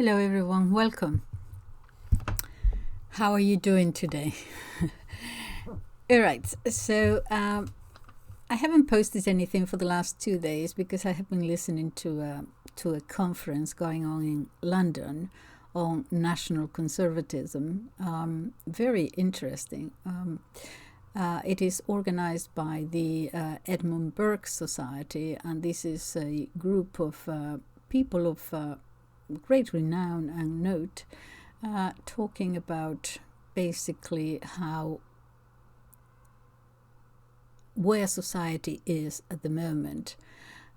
Hello everyone, welcome. How are you doing today? Alright, so I haven't posted anything for the last 2 days because I have been listening to a conference going on in London on national conservatism. Very interesting. It is organized by the Edmund Burke Society, and this is a group of people of great renown and note, talking about basically where society is at the moment,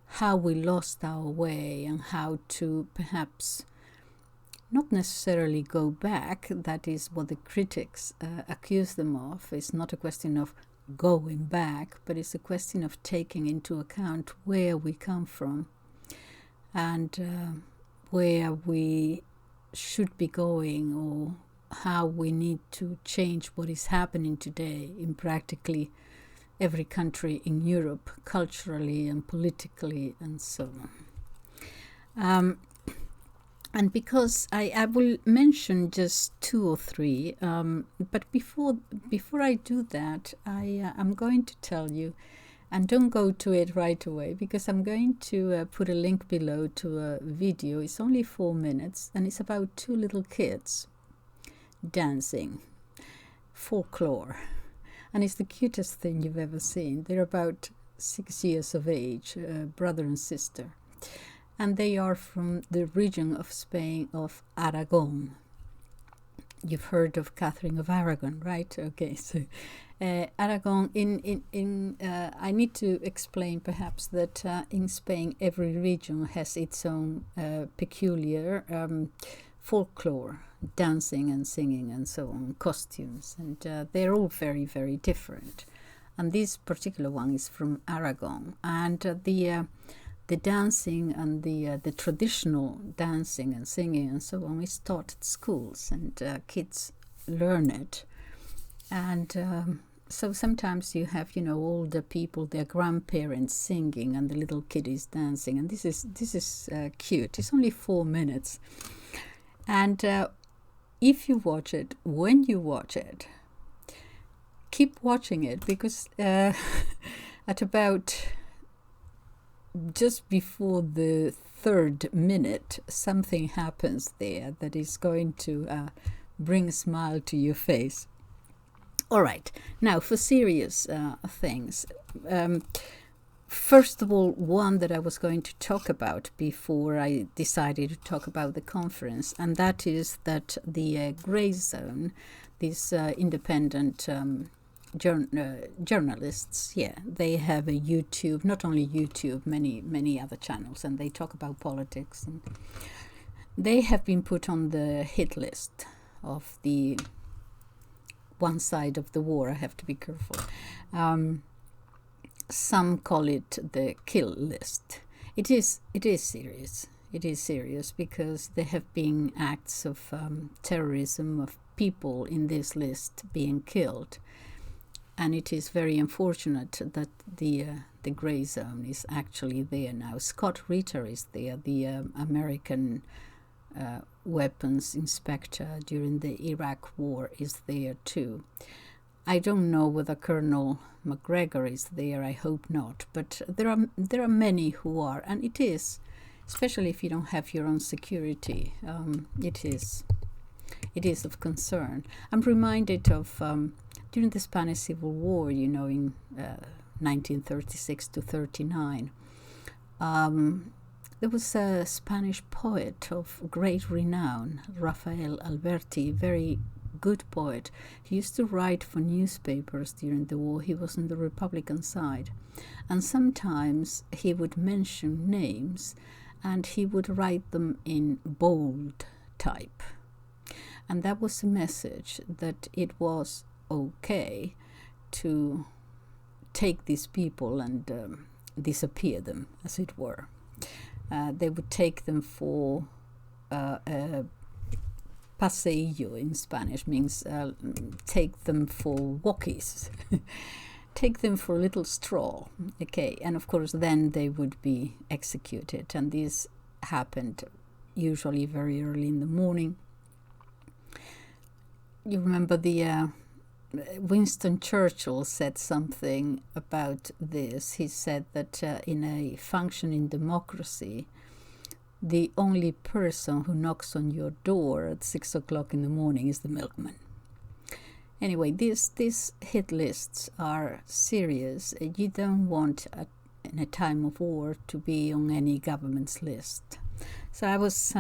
how we lost our way, and how to perhaps not necessarily go back. That is what the critics accuse them of. It's not a question of going back, but it's a question of taking into account where we come from and where we should be going, or how we need to change what is happening today in practically every country in Europe, culturally and politically and so on. And because I will mention just 2 or 3, but before I do that, I'm going to tell you, and don't go to it right away, because I'm going to put a link below to a video. It's only 4 minutes, and it's about 2 little kids dancing folklore. And it's the cutest thing you've ever seen. They're about 6 years of age, brother and sister. And they are from the region of Spain of Aragon. You've heard of Catherine of Aragon, right? Okay, so Aragon, I need to explain perhaps that in Spain every region has its own peculiar folklore, dancing and singing and so on, costumes, and they're all very, very different. And this particular one is from Aragon, and the dancing and the traditional dancing and singing and so on is taught at schools, and kids learn it. And so sometimes you have, older people, their grandparents singing, and the little kiddies dancing, and this is cute. It's only 4 minutes, and if you watch it, when you watch it, keep watching it, because at about just before the 3rd minute, something happens there that is going to bring a smile to your face. All right, now for serious things. First of all, one that I was going to talk about before I decided to talk about the conference, and that is that the Grey Zone, these independent journalists, they have a YouTube, not only YouTube, many other channels, and they talk about politics, and they have been put on the hit list of the one side of the war. I have to be careful. Some call it the kill list. It is serious. It is serious because there have been acts of terrorism, of people in this list being killed. And it is very unfortunate that the Grey Zone is actually there now. Scott Ritter is there, the American weapons inspector during the Iraq war is there too. I don't know whether Colonel McGregor is there. I hope not. But there are many who are, and it is, especially if you don't have your own security, it is of concern. I'm reminded of during the Spanish Civil War, in 1936 to 39, there was a Spanish poet of great renown, Rafael Alberti, very good poet. He used to write for newspapers during the war. He was on the Republican side, and sometimes he would mention names, and he would write them in bold type, and that was a message that it was okay to take these people and disappear them, as it were. They would take them for paseillo in Spanish, means take them for walkies, take them for a little stroll, okay, and of course then they would be executed, and this happened usually very early in the morning. You remember the Winston Churchill said something about this. He said that in a functioning democracy, the only person who knocks on your door at 6 o'clock in the morning is the milkman. Anyway, these hit lists are serious. You don't want, in a time of war, to be on any government's list. So I was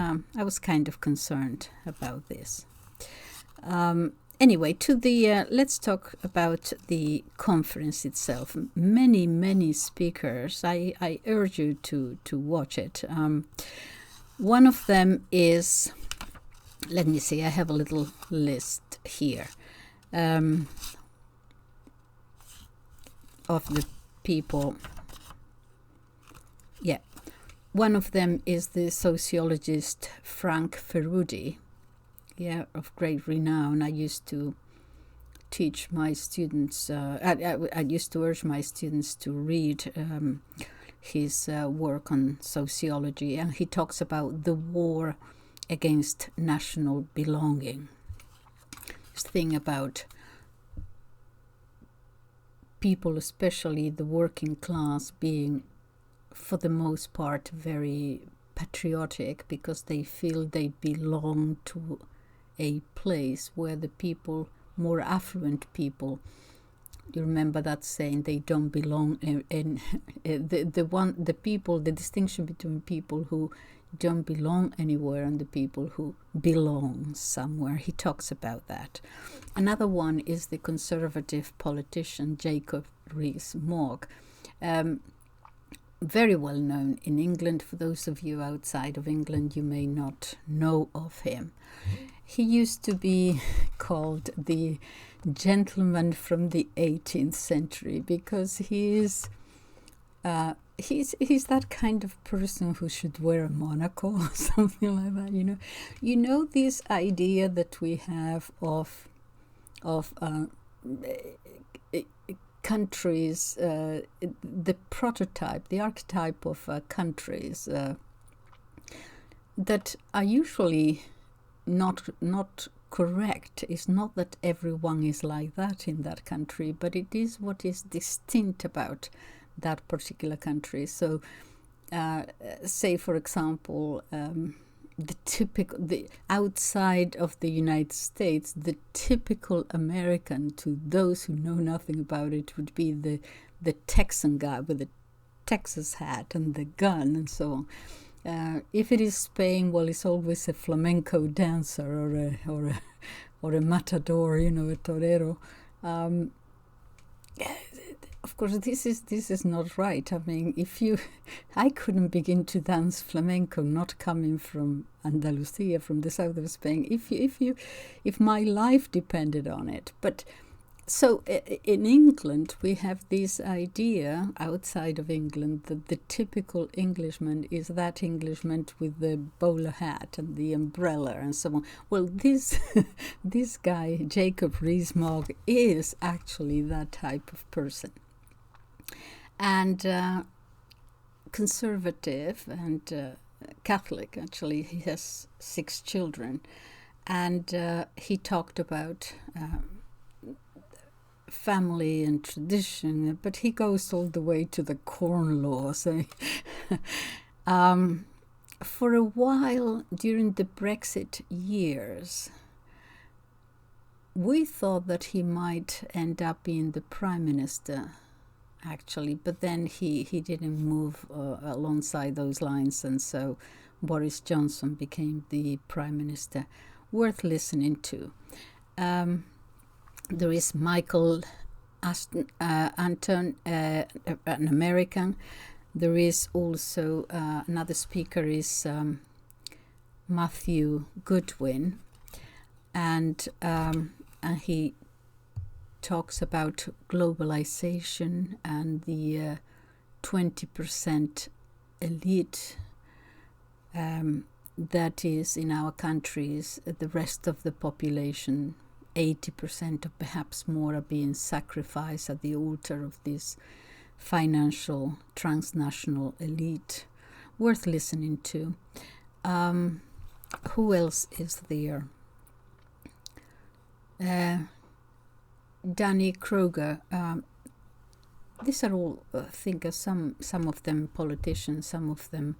kind of concerned about this. Anyway, let's talk about the conference itself. Many speakers. I urge you to watch it. One of them is, let me see, I have a little list here of the people. Yeah, one of them is the sociologist Frank Ferrudi. Yeah, of great renown. I used to teach my students, I used to urge my students to read his work on sociology, and he talks about the war against national belonging. This thing about people, especially the working class, being, for the most part, very patriotic because they feel they belong to a place where the people, more affluent people, you remember that saying, they don't belong in the distinction between people who don't belong anywhere and the people who belong somewhere. He talks about that. Another one is the conservative politician Jacob Rees-Mogg. Very well known in England. For those of you outside of England, you may not know of him. He used to be called the gentleman from the 18th century because he's that kind of person who should wear a monocle or something like that. You know this idea that we have of countries, the prototype, the archetype of countries that are usually not correct. It's not that everyone is like that in that country, but it is what is distinct about that particular country. So say, for example, the outside of the United States, the typical American, to those who know nothing about it, would be the Texan guy with the Texas hat and the gun and so on. If it is Spain, well, it's always a flamenco dancer or a matador, a torero. Of course, this is not right. I mean, I couldn't begin to dance flamenco not coming from Andalusia, from the south of Spain, if my life depended on it. But so in England, we have this idea outside of England that the typical Englishman is that Englishman with the bowler hat and the umbrella and so on. Well, this guy, Jacob Rees-Mogg, is actually that type of person. And conservative and Catholic, actually. He has 6 children. And he talked about family and tradition, but he goes all the way to the corn laws. For a while during the Brexit years, we thought that he might end up being the Prime Minister, actually, but then he didn't move alongside those lines, and so Boris Johnson became the Prime Minister. Worth listening to. There is Michael Anton, an American. There is also another speaker is Matthew Goodwin, and he talks about globalization and the 20% elite that is in our countries. The rest of the population, 80% or perhaps more, are being sacrificed at the altar of this financial transnational elite. Worth listening to. Who else is there? Danny Kroger. These are all thinkers. Some of them politicians, some of them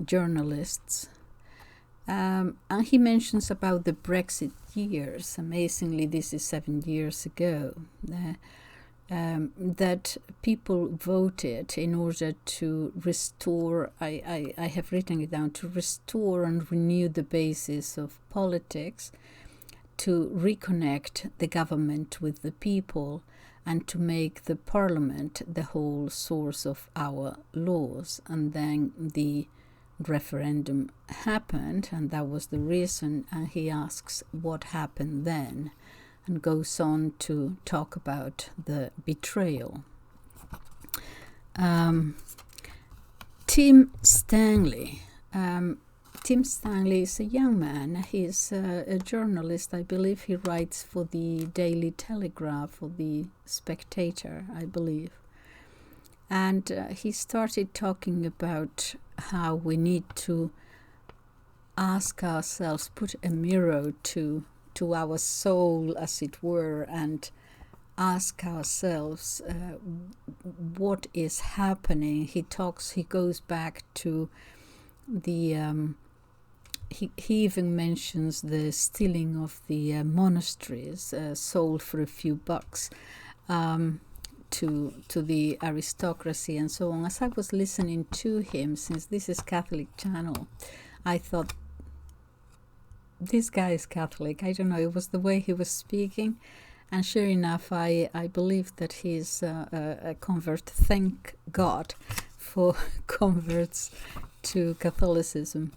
journalists. And he mentions about the Brexit years. Amazingly, this is 7 years ago. That people voted in order to restore, I have written it down, to restore and renew the basis of politics, to reconnect the government with the people, and to make the parliament the whole source of our laws. And then the referendum happened, and that was the reason. And he asks what happened then, and goes on to talk about the betrayal. Tim Stanley. Tim Stanley is a young man. He's a journalist. I believe he writes for the Daily Telegraph or the Spectator, I believe. And he started talking about how we need to ask ourselves, put a mirror to our soul, as it were, and ask ourselves what is happening. He goes back to the he even mentions the stealing of the monasteries sold for a few bucks to the aristocracy and so on. As I was listening to him, since this is Catholic channel, I thought, this guy is Catholic. I don't know, it was the way he was speaking. And sure enough, I believe that he's a convert. Thank God for converts to Catholicism.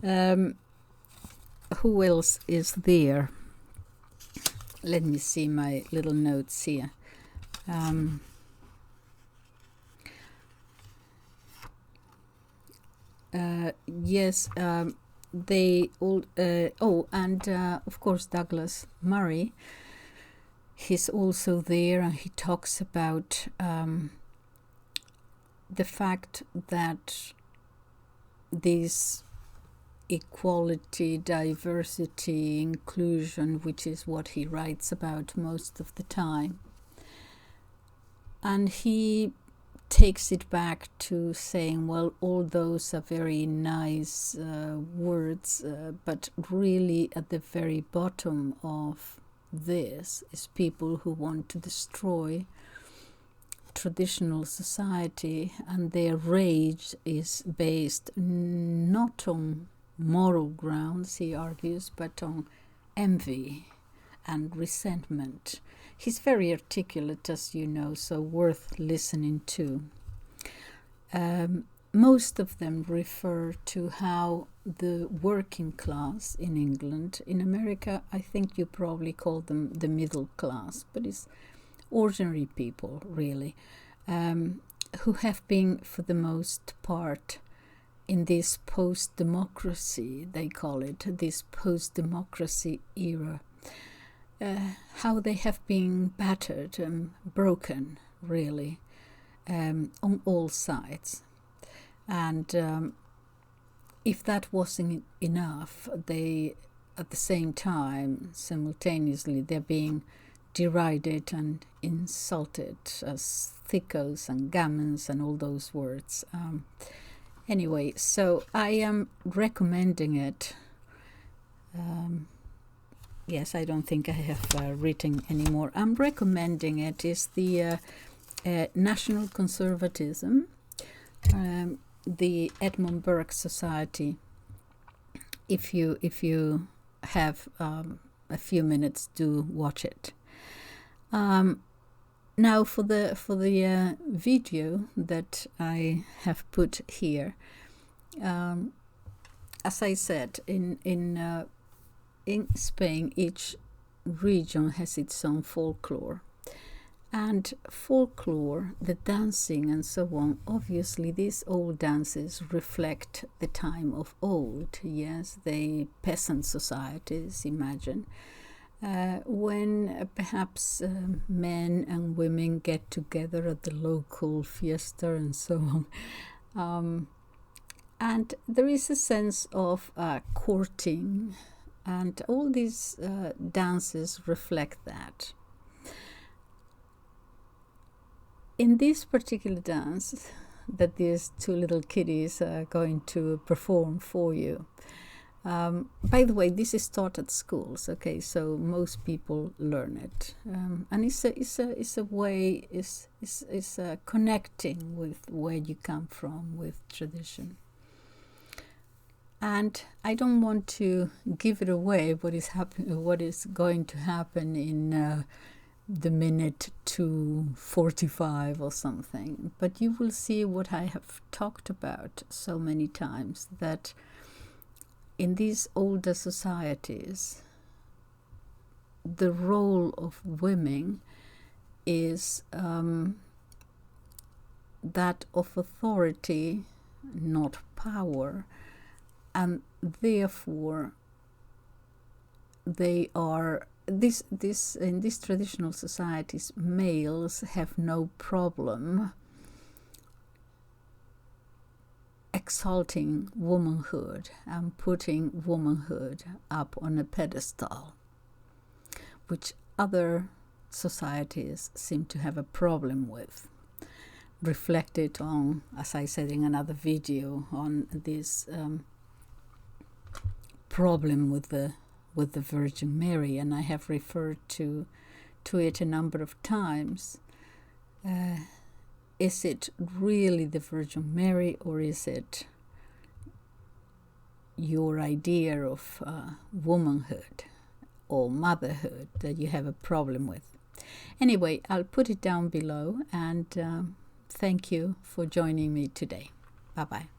Who else is there? Let me see my little notes here. Yes, they all. And of course Douglas Murray. He's also there, and he talks about the fact that this equality, diversity, inclusion, which is what he writes about most of the time. And he takes it back to saying, well, all those are very nice words, but really at the very bottom of this is people who want to destroy traditional society, and their rage is based not on moral grounds, he argues, but on envy and resentment. He's very articulate, as you know, so worth listening to. Most of them refer to how the working class in England, in America, I think you probably call them the middle class, but it's ordinary people, really, who have been, for the most part, in this post-democracy, they call it, this post-democracy era, how they have been battered and broken, really, on all sides. And if that wasn't enough, they, at the same time, simultaneously, they're being derided and insulted as thickos and gammons and all those words. Anyway, so I am recommending it. Yes, I don't think I have written anymore. I'm recommending it. Is the National Conservatism, the Edmund Burke Society. If you have a few minutes, do watch it. Now for the video that I have put here, as I said, in Spain, each region has its own folklore. And folklore, the dancing and so on, obviously these old dances reflect the time of old, yes, the peasant societies, imagine, when perhaps men and women get together at the local fiesta and so on. And there is a sense of courting, and all these dances reflect that. In this particular dance that these two little kiddies are going to perform for you, by the way, this is taught at schools, okay, so most people learn it, and it's a way, is connecting with where you come from, with tradition. And I don't want to give it away what is going to happen in the minute 2:45 or something, but you will see what I have talked about so many times, that in these older societies, the role of women is that of authority, not power, and therefore they are in these traditional societies, males have no problem exalting womanhood and putting womanhood up on a pedestal, which other societies seem to have a problem with. Reflected on, as I said in another video, on this problem with the Virgin Mary, and I have referred to it a number of times. Is it really the Virgin Mary, or is it your idea of womanhood or motherhood that you have a problem with? Anyway, I'll put it down below, and thank you for joining me today. Bye-bye.